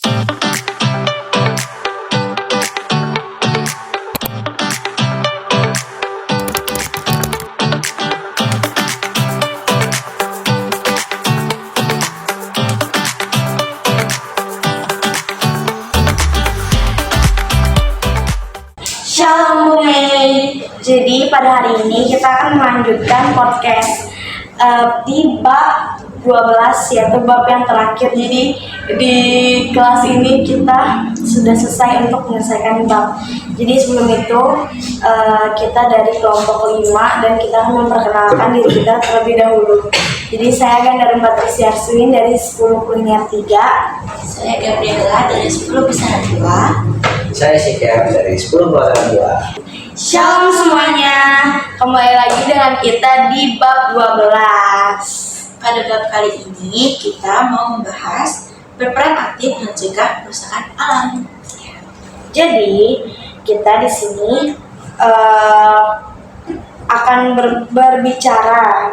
Shalom Bu Mei. Jadi pada hari ini kita akan melanjutkan podcast di bab 12, yaitu bab yang terakhir. Jadi di kelas ini kita sudah selesai untuk menyelesaikan bab. Jadi sebelum itu kita dari kelompok 5 dan kita akan memperkenalkan diri kita terlebih dahulu. Jadi saya Ganda Patricia Arswin dari 10 Kuliner 3. Saya Gabriela dari 10 Pesantren 2. Saya Syekh dari 10 Pelataran 2. Shalom semuanya, kembali lagi dengan kita di bab 12. Pada bab kali ini kita mau membahas berperan aktif mencegah kerusakan alam. Jadi kita di sini akan berbicara.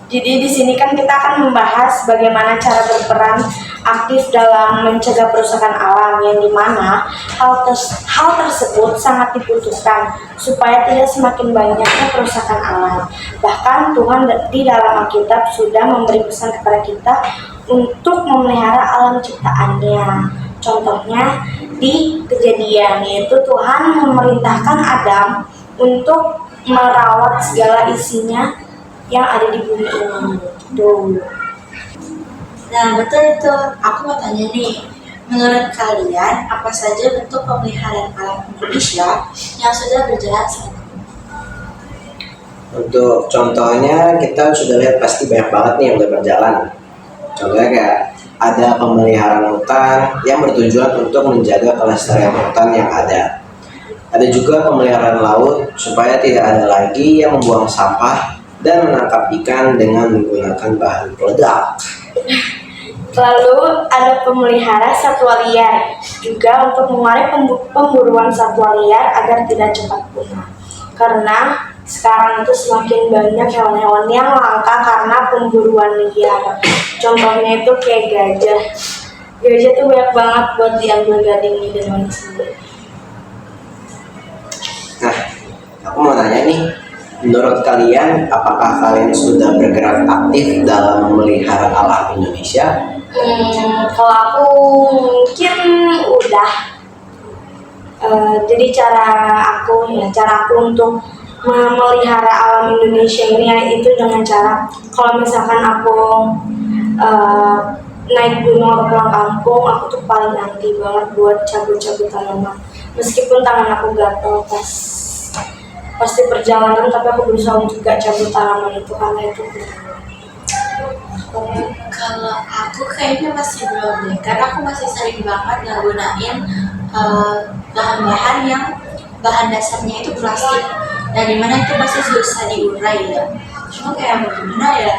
Jadi di sini kan kita akan membahas bagaimana cara berperan aktif dalam mencegah kerusakan alam, yang dimana hal tersebut sangat dibutuhkan supaya tidak semakin banyaknya kerusakan alam. Bahkan Tuhan di dalam Alkitab sudah memberi pesan kepada kita untuk memelihara alam ciptaannya. Contohnya di Kejadian, yaitu Tuhan memerintahkan Adam untuk merawat segala isinya yang ada di bumi ini. Nah, betul itu. Aku mau tanya nih, menurut kalian apa saja bentuk pemeliharaan alam Indonesia yang sudah berjalan saat ini? Untuk contohnya kita sudah lihat pasti banyak banget nih yang udah berjalan. Contohnya kayak ada pemeliharaan hutan yang bertujuan untuk menjaga kelestarian hutan yang ada. Ada juga pemeliharaan laut supaya tidak ada lagi yang membuang sampah dan menangkap ikan dengan menggunakan bahan peledak. Lalu ada pemelihara satwa liar, juga untuk mengurangi pemburuan satwa liar agar tidak cepat punah. Karena sekarang itu semakin banyak hewan-hewan yang langka karena pemburuan liar. Contohnya itu kayak gajah. Gajah tuh banyak banget buat diambil gadingnya dan lain sebagainya. Nah, aku mau nanya nih, menurut kalian apakah kalian sudah bergerak aktif dalam memelihara alam Indonesia? Kalau aku mungkin udah. Jadi cara aku untuk memelihara alam Indonesia ini itu dengan cara, kalau misalkan aku naik gunung atau pulang kampung, aku tuh paling anti banget buat cabut-cabut tanaman. Meskipun tangan aku gatel pasti perjalanan, tapi aku berusaha untuk gak cabut tanaman itu karena itu. Kalau aku kayaknya masih belum deh, karena aku masih sering banget ngegunain bahan-bahan yang bahan dasarnya itu plastik, dan dimana itu pasti susah diurai ya. Cuma kayak bagaimana ya,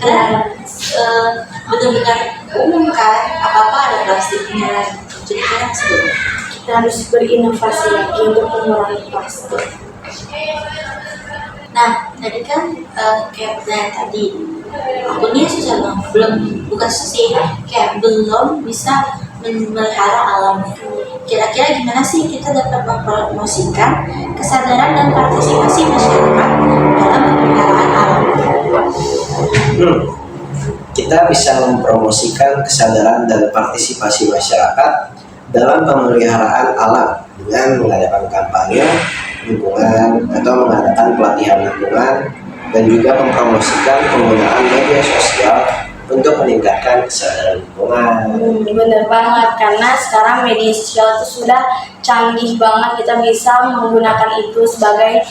karena benar-benar umum kan, apa-apa ada plastiknya. Jadi kan Kita harus berinovasi lagi untuk mengurangi plastik. Nah, tadi kan kayak pertanyaan tadi, aku nih belum bisa memelihara alam. Kira-kira gimana sih kita dapat mempromosikan kesadaran dan partisipasi masyarakat dalam pemeliharaan alam? Kita bisa mempromosikan kesadaran dan partisipasi masyarakat dalam pemeliharaan alam dengan mengadakan kampanye lingkungan atau mengadakan pelatihan lingkungan, dan juga mempromosikan penggunaan media sosial untuk meningkatkan kesadaran lingkungan. Bener banget, karena sekarang media sosial itu sudah canggih banget. Kita bisa menggunakan itu sebagai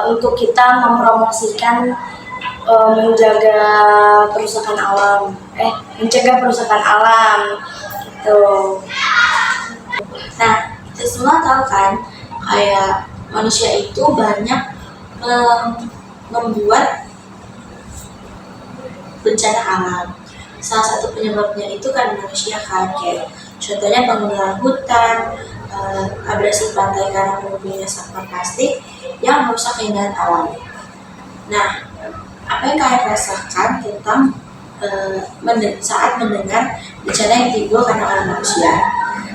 untuk kita mempromosikan mencegah kerusakan alam gitu. Nah, kita semua tahu kan, kayak manusia itu banyak membuat bencana alam. Salah satu penyebabnya itu kan manusia kan, kayak contohnya penggunaan hutan, abrasi pantai karena penumpukan sampah plastik yang merusak keindahan alam. Nah, apa yang kalian rasakan tentang saat mendengar bencana yang timbul karena oleh manusia.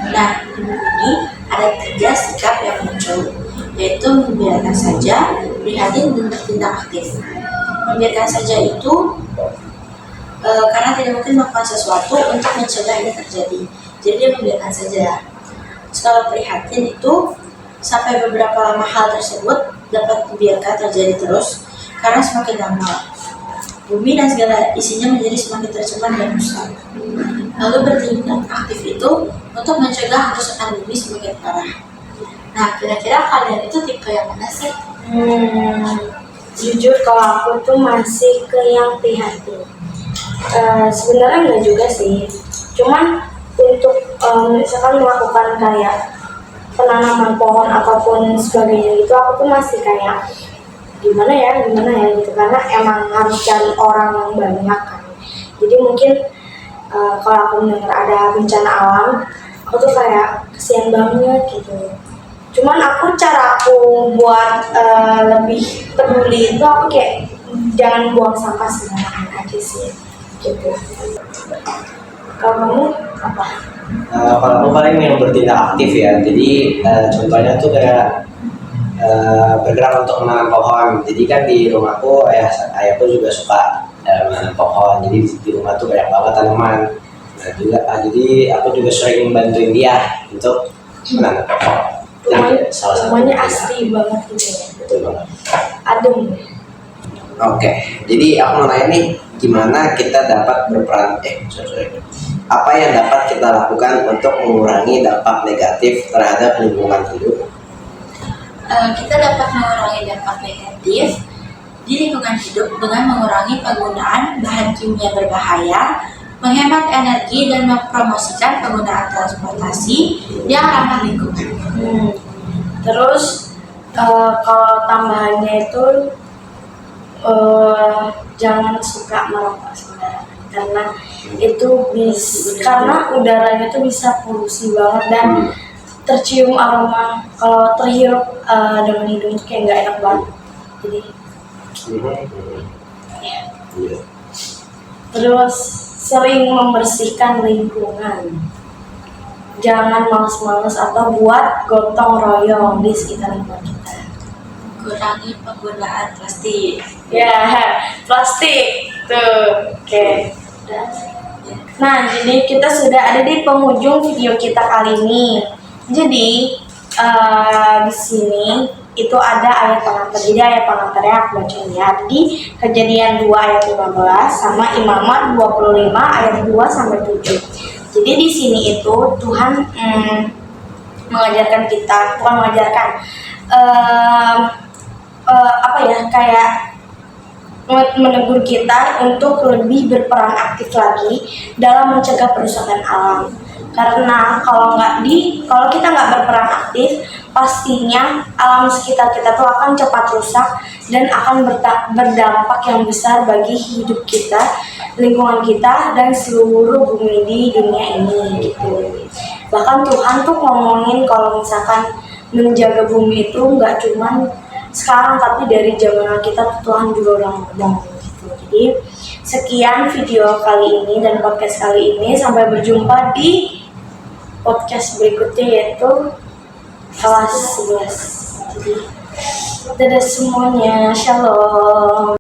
Nah, di buku ini ada 3 sikap yang muncul, yaitu membiarkan saja, prihatin, dan bertindak aktif. Membiarkan saja itu karena tidak mungkin melakukan sesuatu untuk mencegah ini terjadi, jadi dia membiarkan saja. Kalau prihatin itu sampai beberapa lama hal tersebut dapat dibiarkan terjadi terus karena semakin lama bumi dan segala isinya menjadi semakin tercemar dan rusak. Lalu bertindak aktif itu untuk mencegah kerusakan bumi semakin parah. Nah, kira-kira kalian itu tipe yang mana sih? Jujur kalau aku tuh masih ke yang prihatin. Sebenarnya enggak juga sih. Cuman untuk misalkan melakukan kayak penanaman pohon ataupun sebagainya gitu, aku tuh masih kayak gimana ya gitu, karena emang harus cari orang yang banyak kan. Jadi mungkin kalau aku mendengar ada bencana alam, aku tuh kayak kesian banget gitu. Cuman cara aku buat lebih peduli itu, aku kayak jangan buang sampah sembarangan aja sih gitu. Kalau kamu apa? Kalau aku paling yang bertindak aktif ya. Jadi contohnya tuh kayak bergerak untuk menanam pohon. Jadi kan di rumahku ayahku juga suka menanam pohon. Jadi di rumah tuh banyak banget tanaman. Nah juga jadi aku juga sering bantuin dia untuk menanam pohon. Rumahnya asli banget gitu ya. Betul banget. Adem. Oke, jadi aku mau nanya nih, gimana kita dapat berperan? Apa yang dapat kita lakukan untuk mengurangi dampak negatif terhadap lingkungan hidup? Kita dapat mengurangi dampak negatif di lingkungan hidup dengan mengurangi penggunaan bahan kimia berbahaya, menghemat energi, dan mempromosikan penggunaan transportasi yang ramah lingkungan. Terus kalau tambahannya itu jangan suka merokok sembarangan, karena itu karena udaranya itu bisa polusi banget dan tercium aroma, kalau terhirup dengan hidung itu kayak nggak enak banget. Jadi terus sering membersihkan lingkungan, jangan males-males atau buat gotong royong di sekitar lingkungan kita. Kurangi penggunaan plastik. Plastik tuh. Oke. Nah, jadi kita sudah ada di penghujung video kita kali ini. Jadi di sini itu ada ayat pengantar. Jadi ayat pengantarnya aku bacain ya. Di Kejadian 2 ayat 15 sama Imamat 25 ayat 2 sampai 7. Jadi di sini itu Tuhan mengajarkan kita, bukan mengajarkan, kayak menegur kita untuk lebih berperan aktif lagi dalam mencegah perusakan alam. Karena kalau kita nggak berperan aktif, pastinya alam sekitar kita tuh akan cepat rusak dan akan berdampak yang besar bagi hidup kita, lingkungan kita, dan seluruh bumi di dunia ini gitu. Bahkan Tuhan tuh ngomongin kalau misalkan menjaga bumi itu nggak cuman sekarang, tapi dari zaman kita Tuhan juga udah ngomong gitu. Jadi sekian video kali ini dan podcast kali ini, sampai berjumpa di podcast berikutnya yaitu kelas 11. Jadi dadah semuanya, shalom.